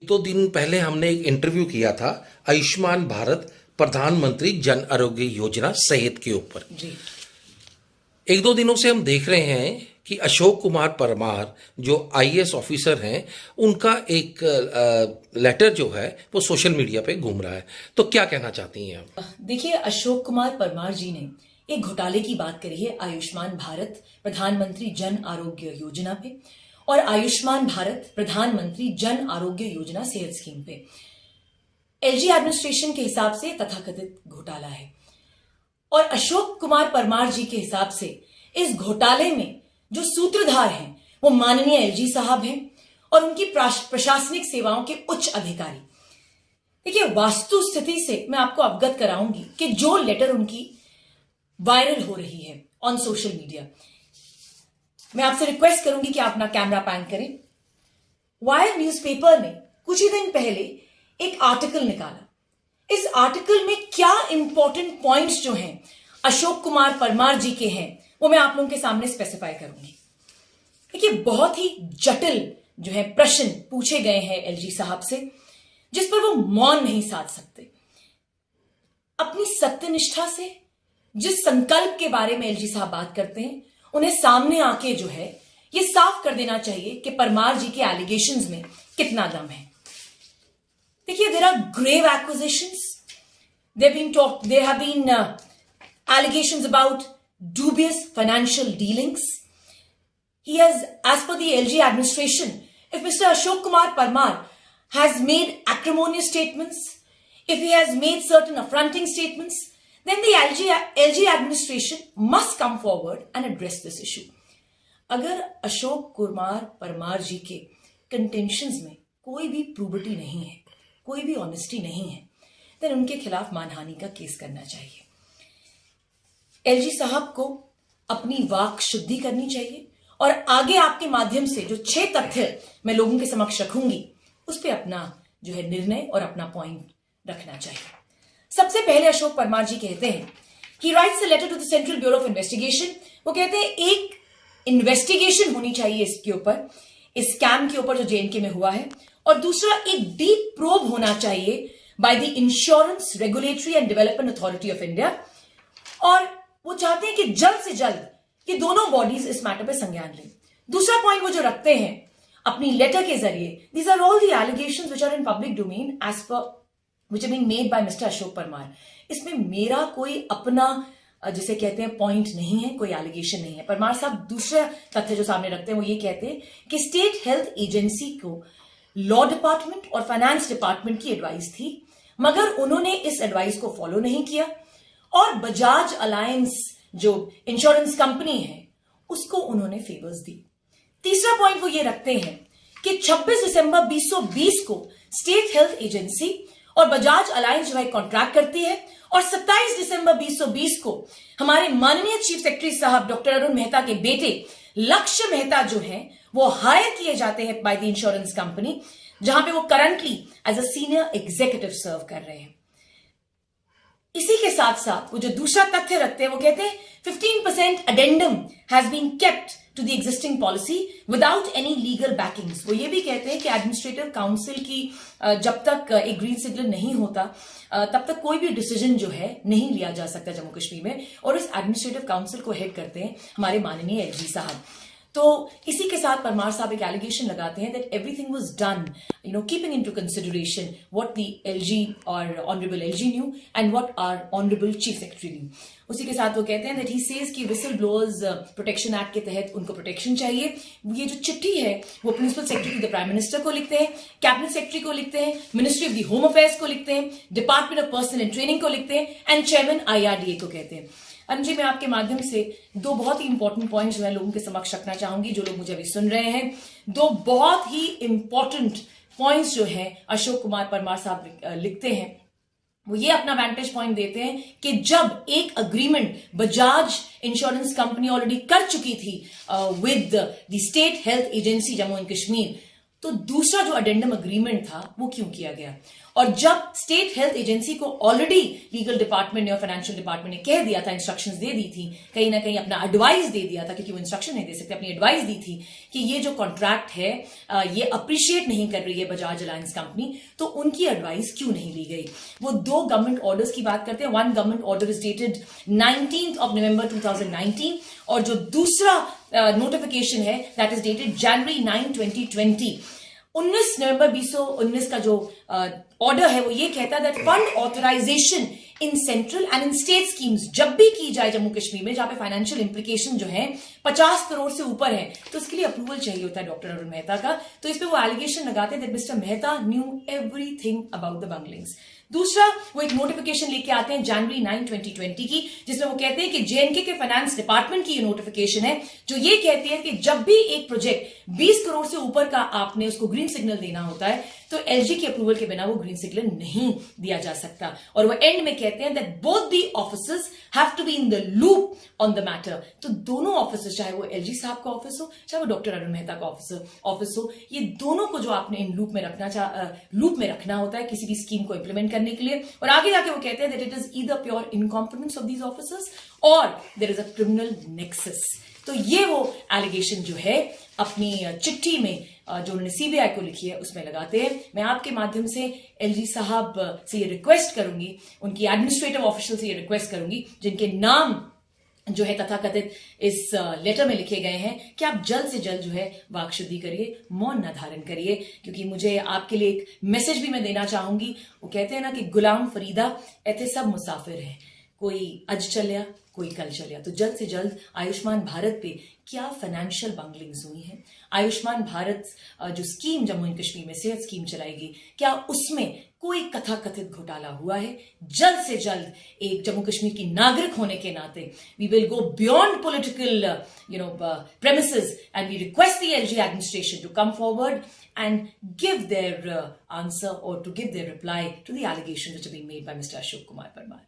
दो दिन पहले हमने एक इंटरव्यू किया था आयुष्मान भारत प्रधानमंत्री जन आरोग्य योजना सेहत के ऊपर। जी। एक दो दिनों से हम देख रहे हैं कि अशोक कुमार परमार जो आईएएस ऑफिसर हैं, उनका एक लेटर जो है वो सोशल मीडिया पे घूम रहा है। तो क्या कहना चाहती हैं आप? देखिए, अशोक कुमार परमार जी ने एक घोटाले की बात करी है आयुष्मान भारत प्रधानमंत्री जन आरोग्य योजना पे और आयुष्मान भारत प्रधानमंत्री जन आरोग्य योजना सेहत स्कीम पे। एलजी एडमिनिस्ट्रेशन के हिसाब से तथाकथित घोटाला है और अशोक कुमार परमार जी के हिसाब से इस घोटाले में जो सूत्रधार हैं वो माननीय एलजी साहब हैं और उनकी प्रशासनिक सेवाओं के उच्च अधिकारी। देखिए, वास्तु स्थिति से मैं आपको अवगत कराऊंगी कि जो लेटर उनकी वायरल हो रही है ऑन सोशल मीडिया, मैं आपसे रिक्वेस्ट करूंगी कि आप अपना कैमरा पैन करें। वायर न्यूज़पेपर ने कुछ ही दिन पहले एक आर्टिकल निकाला। इस आर्टिकल में क्या इंपॉर्टेंट पॉइंट्स जो हैं अशोक कुमार परमार जी के हैं वो मैं आप लोगों के सामने स्पेसिफाई करूंगी। देखिए, बहुत ही जटिल जो है प्रश्न पूछे गए हैं एलजी साहब से, जिस पर वो मौन नहीं साध सकते। अपनी सत्यनिष्ठा से जिस संकल्प के बारे में एलजी साहब बात करते हैं, उन्हें सामने आके जो है ये साफ कर देना चाहिए कि परमार जी के एलिगेशंस में कितना दम है। देखिए, there are grave acquisitions, there have been allegations about dubious financial dealings. He has, as per the LG administration, if Mr. Ashok Kumar Parmar has made acrimonious statements, if he has made certain affronting statements, then the LG administration must come forward and address this issue. अगर अशोक कुमार परमार जी के contentions में कोई भी प्रूबिटी नहीं है, कोई भी honesty नहीं है, then उनके खिलाफ मानहानि का केस करना चाहिए। एलजी साहब को अपनी वाक शुद्धि करनी चाहिए और आगे आपके माध्यम से जो 6 तथ्य मैं लोगों के समक्ष रखूंगी उस पर अपना जो है निर्णय और अपना पॉइंट रखना चाहिए। सबसे पहले अशोक परमार जी कहते हैं कि writes a letter to the Central Bureau of Investigation. वो कहते हैं एक इन्वेस्टिगेशन होनी चाहिए इसके ऊपर, इस स्कैम के ऊपर जो जेएनके में हुआ है, और दूसरा एक डीप प्रोब होना चाहिए by the insurance regulatory and development authority of India. और वो चाहते हैं कि जल्द से जल्द ये दोनों बॉडीज इस मैटर पे संज्ञान लें। दूसरा पॉइंट वो जो रखते हैं अपनी लेटर के जरिए, these are all the allegations which are in public domain as per which are being made by mister Ashok Parmar. इसमें मेरा कोई अपना जिसे कहते हैं पॉइंट नहीं है, कोई एलिगेशन नहीं है। परमार साहब दूसरा तथ्य जो सामने रखते हैं वो ये कहते हैं कि स्टेट हेल्थ एजेंसी को लॉ डिपार्टमेंट और फाइनेंस डिपार्टमेंट की एडवाइस थी, मगर उन्होंने इस एडवाइस को फॉलो नहीं किया और बजाज अलायंस जो इंश्योरेंस कंपनी है उसको उन्होंने फेवर्स दी। तीसरा पॉइंट वो ये रखते हैं कि 26 दिसंबर 2020 को स्टेट हेल्थ एजेंसी और बजाज अलायंस जो है कॉन्ट्रैक्ट करती है और 27 दिसंबर 2020 को हमारे माननीय चीफ सेक्रेटरी साहब डॉक्टर अरुण मेहता के बेटे लक्ष्य मेहता जो हैं वो हायर किए जाते हैं बाय द इंश्योरेंस कंपनी, जहां पे वो currently as a senior executive serve कर रहे हैं। इसी के साथ साथ वो जो दूसरा तथ्य रखते हैं वो कहते हैं 15% addendum has been kept to the existing policy without any legal backings. वो ये भी कहते हैं कि एडमिनिस्ट्रेटिव काउंसिल की जब तक एक ग्रीन सिग्नल नहीं होता तब तक कोई भी डिसीजन जो है नहीं लिया जा सकता जम्मू कश्मीर में, और इस एडमिनिस्ट्रेटिव काउंसिल को हेड करते हैं हमारे माननीय एलजी साहब। तो इसी के साथ परमार साहब एक एलिगेशन लगाते हैं that everything was done keeping into consideration what the LG और honourable LG knew and what our honourable chief secretary knew. उसी के साथ वो कहते हैं दैट ही सेज कि विसल ब्लोअर्स प्रोटेक्शन एक्ट के तहत उनको प्रोटेक्शन चाहिए। ये जो चिट्ठी है वो principal secretary the prime minister को लिखते हैं, कैबिनेट सेक्रेटरी को लिखते हैं, ministry of the home affairs को लिखते हैं, department of personal and training को लिखते हैं एंड चेयरमैन IRDA को कहते हैं। अरुण जी, मैं आपके माध्यम से 2 बहुत ही इंपॉर्टेंट पॉइंट्स जो है लोगों के समक्ष रखना चाहूंगी, जो लोग मुझे अभी सुन रहे हैं। 2 बहुत ही इंपॉर्टेंट पॉइंट्स जो है अशोक कुमार परमार साहब लिखते हैं, वो ये अपना वेंटेज पॉइंट देते हैं कि जब एक agreement Bajaj insurance company already कर चुकी थी with the state health agency Jammu and Kashmir, तो दूसरा जो अडेंडम अग्रीमेंट था वो क्यों किया गया? और जब स्टेट हेल्थ एजेंसी को ऑलरेडी लीगल डिपार्टमेंट ने और फाइनेंशियल डिपार्टमेंट ने कह दिया था, इंस्ट्रक्शंस दे दी थी, कहीं ना कहीं अपना एडवाइस दे दिया था, क्योंकि वो इंस्ट्रक्शन नहीं दे सकते, अपनी एडवाइस दी थी कि ये जो कॉन्ट्रैक्ट है ये अप्रिशिएट नहीं कर रही है बजाज अलायंस कंपनी, तो उनकी एडवाइस क्यों नहीं ली गई? वो 2 गवर्नमेंट ऑर्डर्स की बात करते हैं। One government order is dated 19th of November 2019 और जो दूसरा नोटिफिकेशन है दैट इज डेटेड January 9, 2020। 19 नवंबर 2019 का जो ऑर्डर है वो ये कहता है that fund authorization in central and in state schemes जब भी की जाए जम्मू कश्मीर में, जहां पे फाइनेंशियल इंप्लीकेशन जो है 50 करोड़ से ऊपर है, तो इसके लिए अप्रूवल चाहिए होता है डॉक्टर अरुण मेहता का। तो इस पे वो एलिगेशन लगाते हैं that mister Mehta knew everything about the bunglings. दूसरा, वो एक नोटिफिकेशन लेके आते हैं January 9, 2020 की, जिसमें वो कहते हैं कि जेएनके के फाइनेंस डिपार्टमेंट की ये नोटिफिकेशन है जो ये कहती है कि जब भी एक प्रोजेक्ट 20 करोड़ से ऊपर का आपने उसको ग्रीन सिग्नल देना होता है तो एलजी के अप्रूवल के बिना वो ग्रीन सिग्नल नहीं दिया जा सकता। और वो एंड में कहते हैं that both the officers have to be in the loop on the matter. तो दोनों ऑफिसर्स, चाहे वो एलजी साहब का ऑफिस हो, चाहे वो डॉक्टर अरुण मेहता का ऑफिस हो, ये दोनों को जो आपने इन लूप में रखना होता है किसी भी स्कीम को इंप्लीमेंट करने के लिए। और आगे जाके वो कहते हैं that it is either pure incompetence of these officers और there is a criminal nexus. तो ये वो एलिगेशन जो है अपनी चिट्ठी में जो उन्होंने सीबीआई को लिखी है उसमें लगाते हैं। मैं आपके माध्यम से एलजी साहब से ये रिक्वेस्ट करूंगी, उनकी एडमिनिस्ट्रेटिव ऑफिशियल से ये रिक्वेस्ट करूंगी जिनके नाम जो है तथाकथित इस लेटर में लिखे गए हैं, कि आप जल्द से जल्द जो है वाक्शुद्धि करिए, मौन न धारण करिए, क्योंकि मुझे आपके लिए एक मैसेज भी मैं देना चाहूंगी। वो कहते हैं ना कि गुलाम फरीदा ऐसे सब मुसाफिर हैं, कोई आज चलिया कोई कल चलिया। तो जल्द से जल्द आयुष्मान भारत पे क्या फाइनेंशियल बंगलिंग्स हुई हैं, आयुष्मान भारत जो स्कीम जम्मू एंड कश्मीर में सेहत स्कीम चलाएगी, क्या उसमें कोई कथाकथित घोटाला हुआ है? जल्द से जल्द एक जम्मू कश्मीर की नागरिक होने के नाते we will go beyond political premises and we request the LG administration to come forward and give their answer or to give their reply to the allegations which are being made by Mr. Ashok Kumar Parmar.